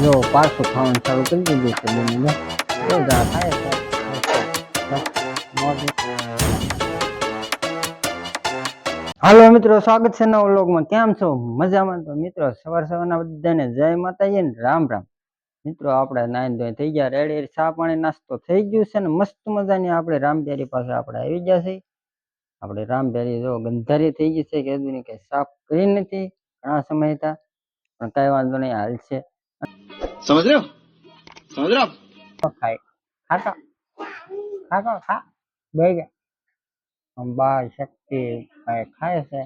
જો પાછું ખાવાનું ચાલુ કરી દીધું છે બેન. જો જા ખાય છે. હાલો મિત્રો, સ્વાગત છે નવા વ્લોગમાં. કેમ છો? મજામાં? તો મિત્રો સવાર સવારના બધાને જય માતાજી ને રામ રામ. મિત્રો આપણે નાઈન ધોઈ થઈ ગયા, રેડી, ચા પાણી નાસ્તો થઈ ગયું છે ને મસ્ત મજાની આપણે રામપ્યારી પાસે આપણે આવી ગયા છે. આપણે રામપ્યારી જો ગંધારી થઈ ગઈ છે કે કઈ સાફ કરી નથી ઘણા સમય હતા, પણ કઈ વાંધો નહીં, હાલ છે. समझ रहे हो समझ रहे हो आप ખાય ખાતો ખાતો ખા બે ગયા બા શક્તિ ખાય છે.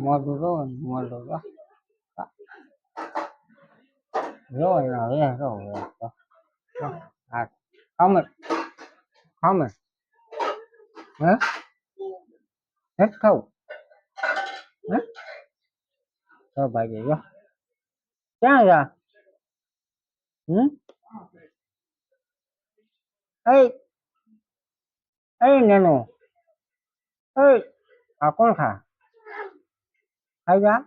મોઢું જો મોઢું જો ખમર ખમર હે નથી ખાવું હે તો ભાઈ જો ક્યાં જા એ નેનો આ કોણ ખાઈ જા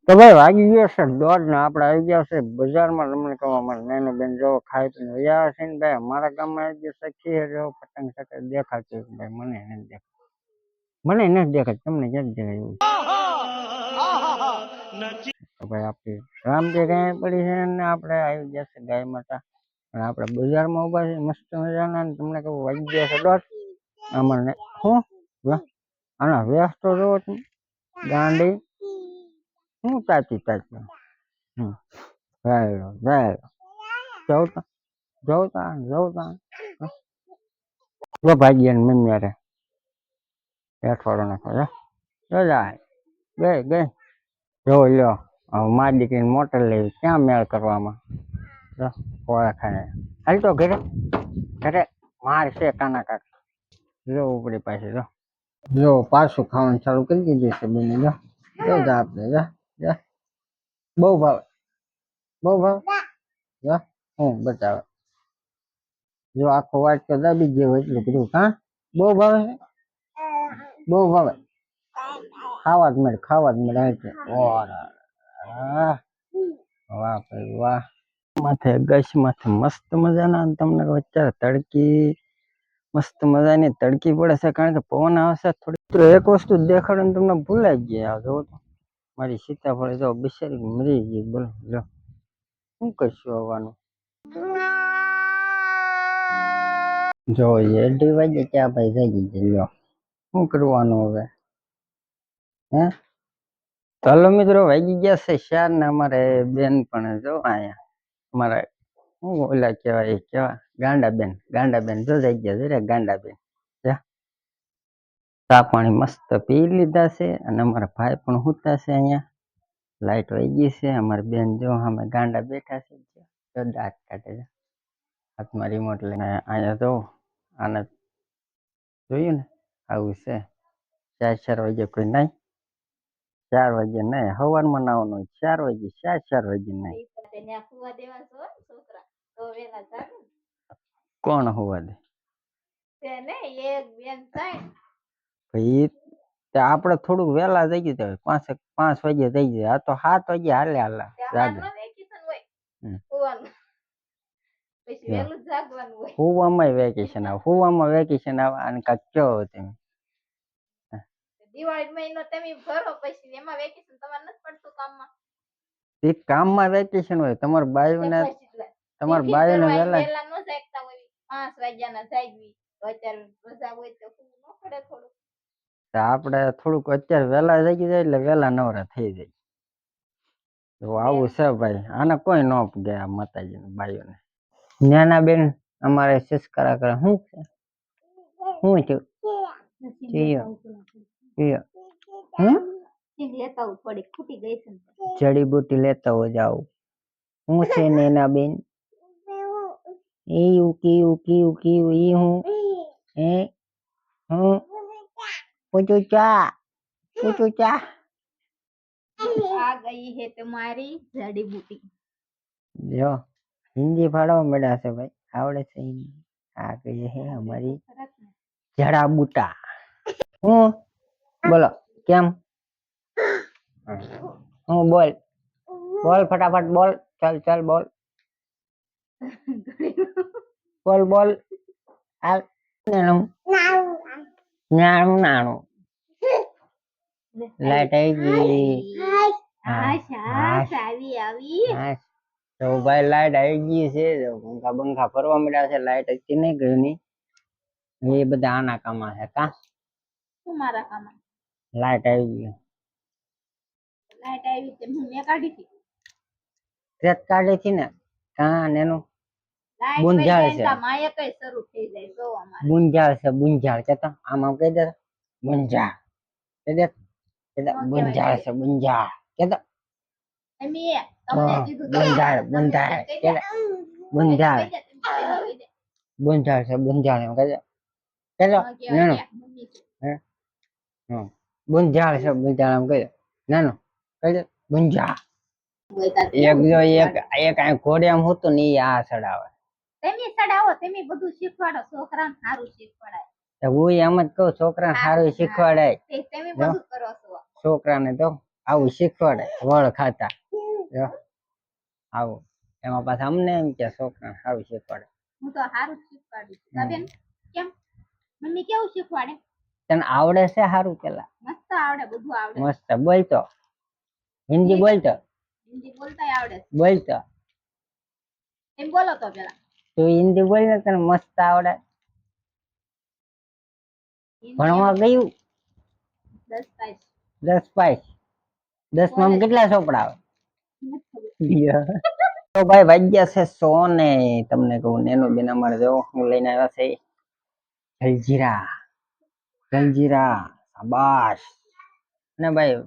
તો ભાઈ વાગી ગયો છે 1:30 ને આપણે આવી ગયા છે બજારમાં. તમને કહો અમારે નાનું બેન જો ખાઈ પીને વયા છે ને ભાઈ. અમારા ગામમાં આવી ગયો સખી જો પતંગ સાથે દેખાતું ભાઈ. મને નથી દેખાતું, તમને ક્યાં દેખાય એવું? તો ભાઈ આપણી રામજી ગાય પડી છે ને આપણે આવી ગયા છે ગાય માતા. અને આપણે બજારમાં ઉભા છે મસ્ત મજાના. તમને કહું વાગી ગયા છે 1:30. અમારે શું આના વ્યાસ તો જોવો તમે ગાંડી શું ચાચી જવતા ભાગ્ય ને મમ્મી યારે અઠવાડો નાખો જાય ગઈ જો લ્યો. હવે મા દીકરીને મોટર લેવી, ક્યાં મેળ કરવામાં ખોળા ખાય. હાલ તો ઘરે ઘરે માર છે કાના કાકા જો ઉપડી પાસે જો પાછું ખાવાનું ચાલુ કરી દીધું છે બેન. જો જા આપણે જા બહુ ભાવે હું બતાવે જો આખો વાટકો દાબી ગયો એટલું બધું. હા બહુ ભાવે ખાવા જ મળે છે. વાહ ભાઈ વાહ. માથે ગશ માથે મસ્ત મજાના. તમને અત્યારે તડકી મસ્ત મજાની તડકી પડે છે કારણ કે પવન આવશે થોડી. એક વસ્તુ દેખાડે તમને ભૂલાઈ ગયા. જો મારી સીતાફળ જો બિચારી મરી ગઈ. બોલો જો શું કરશું આવવાનું? જો 1:30 વાગે ક્યાં ભાઈ જાગી ગયો. શું કરવાનું હવે હે? ચાલો મિત્રો વાગી ગયા છે 4 ને અમારે બેન પણ જો અહીંયા અમારે શું ઓલા કેવા ગાંડા બેન જો જઈ ગયા ગાંડા બેન. ચા પાણી મસ્ત પી લીધા છે અને અમારા ભાઈ પણ હુતા છે. અહીંયા લાઈટ વહી ગઈ છે. અમારી બેન જો અમે ગાંડા બેઠા છે જો દાંત કાઢે છે હાથમાં રિમોટ લઈને. અહીંયા જો આને જોયું ને આવું છે. 4 વાગે કોઈ નહીં, 4 વાગે નહીં, સવારમાં નાવાનું 4 વાગે 4 વાગે નહીં. કોણ હોવા દે ભાઈ? આપણે થોડુંક વહેલા થઈ ગયું 5 વાગે થઈ જાય. આ તો 7 વાગે હાલે હુવામાં વેકેશન આવે અને કાંક કહો તમે કામમાં વેકેશન હોય. તમારા બાયુને વહેલા આપણે થોડુંક અત્યારે વહેલા જાગી જાય એટલે વહેલા નવરા થઈ જાય. આવું છે ભાઈ. આને કોઈ ન ગયા માતાજી બાયુને. નાના બેન અમારે સંસ્કાર કરે શું છે જડીબુટી લેતા હો જાવ. હું છે નેના બેન એવું કેવું કેવું કેવું એ હું પૂછું ચા आ गई है तुम्हारी जड़ी बूटी. જો હિન્દી ફાડવા મળ્યા છે ભાઈ. આવડે છે હિન્દી. આ ગઈ હે અમારી જડા બૂટા. હું બોલો કેમ હું બોલ બોલ ફટાફટ બોલ ચાલ ચાલ બોલ બોલ બોલ હાલ નાનું નાનું નાનું લાઈટ આવી ગઈ હા તો ભાઈ લાઈટ આવી ગઈ છે પંખા બંખા ફરવા મળ્યા છે લાઈટ હતી નહીં ગઈ ની એ બધા આના કામમાં છે કા શું મારા કામ લાઈટ આવી ગઈ લાઈટ આવી તે મેં કાઢી હતી રેત કાઢી હતી ને કા નેનું લાઈટ બુંજાળ વહી છે. જાય તો માયા કઈ શરૂ થઈ જાય તો અમારે બુંજાળ છે બુંજાળ કેતા આમ આમ કહી દે બુંજાળ કહી દે બુંજાળ છે બુંજાળ કેતા એમ એ તમને કીધું તો બુંજાળ તમને બુંજાળ કહી દે. કેતા બુંજાળ કહી દે, તમે કહી દે. બુંજાળ છે બુંજાળ એમ કહી દે કેતો હા, કહેવાય, નેનું કહેવાય. મમ્મી છે. બુંજાળ છે બુંજાળ એમ કહી દે નાનું કહી દે બુંજાળ હોય તાર એક કેવું જો શીખવાડે? એક આ ઘોડે આમ હતું ને ઈ આ ચડાવે તમે સડાવો તમે બધું શીખવાડો છોકરાને સારું શીખવાડાય તો હું એમ જ કહું છોકરાને સારું શીખવાડાય તમે બધું કરો છો છોકરાને તો આવું શીખવાડે વળ ખાતા જો આવું એમાં પાછા અમને એમ કે છોકરાને સારું શીખવાડે હું તો સારું શીખવાડું છું બેન કેમ મમ્મી કેવું શીખવાડે તને આવડે છે સારું પેલા મસ્ત આવડે બધું આવડે મસ્ત બોલતો હિન્દી બોલતો હિન્દી બોલતાય આવડે બોલતો એમ બોલો તો પેલા તું હિન્દી બોલ ને તને મસ્ત આવડે હિન્દી ભણવા ગયું 10 પાસ 10 પાસ 10 માં કેટલા ચોપડા આવે તો ભાઈ વાગ્યા છે 100 ને તમને કહું નેનું બેન અમારે જો હું લઈને આવ્યા છે જલજીરા જલજીરા શાબાશ ને ભાઈ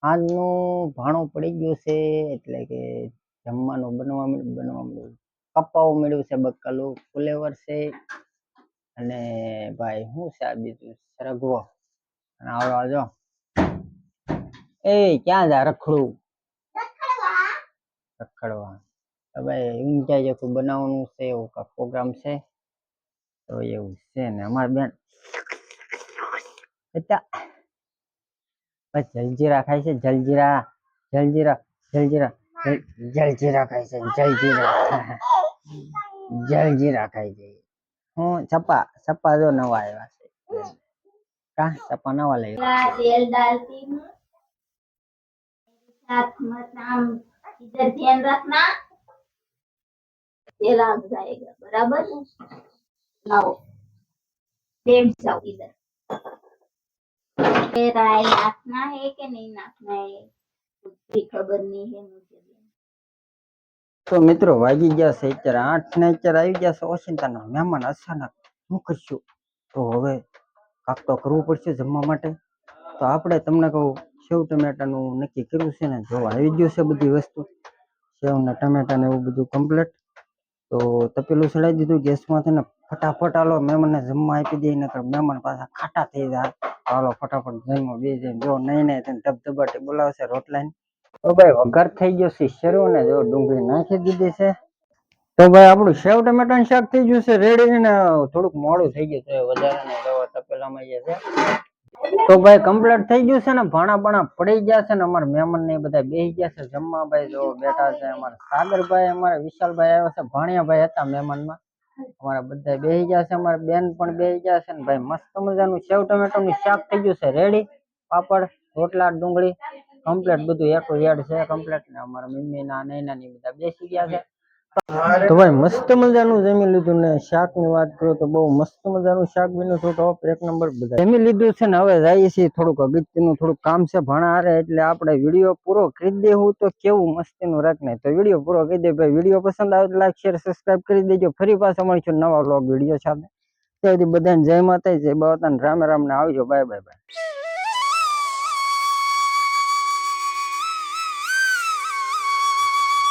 આજનું ભાણું પડી ગયું છે એટલે કે જમવાનું બનવા મળ્યું કપાવું મળ્યું છે બક્કલું ફુલેવર છે અને ભાઈ શું છે આ બીજું સરગવો અને આવડો જો એ ક્યાં જા રખડું રખડવા તો ભાઈ ઊંચાઈ જેટલું બનાવવાનું છે એવું કાંઈક પ્રોગ્રામ છે તો એવું છે ને અમારી બેન જલજીરા ખાય છે જલજીરા જલજીરા જલજીરા જલજીરા ખાય છે જલજીરા જલજીરા ખાય છે હું છપ્પા જો નવા આવ્યા છે કા છપ્પા નવા લઈ तेल डालती हूँ साथ मत नाम इधर ध्यान रखना तेल आ जाएगा बराबर लाओ बैठ जाओ इधर राय नाचना है कि नहीं नाचना है कुछ भी खबर नहीं है मुझे તો મિત્રો વાગી ગયા છે અત્યારે 8 ને અત્યારે આવી ગયા છે ઓશિંતાના મહેમાન અચાનક શું કરશું તો હવે કાંક તો કરવું પડશે જમવા માટે તો આપણે તમને કહું સેવ ટમેટાનું નક્કી કર્યું છે ને જો આવી ગયું છે બધી વસ્તુ સેવ ને ટમેટા ને એવું બધું કમ્પ્લીટ તો તપેલું ચડાવી દીધું ગેસમાંથી ને ફટાફટ હાલો મહેમાનને જમવા આપી દઈએ નકર મહેમાન પાછા ખાટા થઈ જાય હાલો ફટાફટ જમવા બે જઈને જો નહીં તેને ધબધબાટી બોલાવશે રોટલાને તો ભાઈ વઘાર થઈ ગયો છે શરૂ ને જો ડુંગળી નાખી દીધી છે તો ભાઈ આપણું સેવ ટમેટાનું શાક થઈ ગયું છે રેડી ને થોડુંક મોડું થઈ ગયું છે વધારે ને તપેલામાં જે છે તો ભાઈ કમ્પ્લીટ થઈ ગયું છે ને ભાણા પડી ગયા છે ને અમારા મહેમાન ને બધા બેસી ગયા છે જમવા ભાઈ જો બેઠા છે અમારા સાગરભાઈ અમારા વિશાલભાઈ આવ્યા છે ભાણિયાભાઈ હતા મહેમાનમાં અમારા બધા બેસી ગયા છે અમારા બેન પણ બેસી ગયા છે ને ભાઈ મસ્ત મજાનું સેવ ટમેટાનું શાક થઈ ગયું છે રેડી પાપડ રોટલા ડુંગળી કમ્પ્લીટ બધું એક યાર્ડ છે કમ્પ્લીટ ને અમારા મમ્મી ના નૈના ની બધા બેસી ગયા છે તો ભાઈ મસ્ત મજાનું જમી લીધું ને શાક ની વાત કરું તો બહુ મસ્ત મજાનું શાક બન્યું હતું ટોપ એક નંબર બધા જમી લીધું છે ને હવે જઈએ છીએ થોડુંક અગત્યનું થોડુંક કામ છે ભણા હારે એટલે આપણે વિડીયો પૂરો કરી દેવું તો કેવું મસ્તીનું રાખ ને તો વિડીયો પૂરો કરી દે ભાઈ વિડીયો પસંદ આવે તો લાઈક શેર સબસ્ક્રાઇબ કરી દેજો ફરી પાછા મળીશું નવા વ્લોગ વિડીયો સાથે ત્યાં સુધી બધાને જય માતા જય બાવતા રામ રામ ને આવજો બાય બાય બાય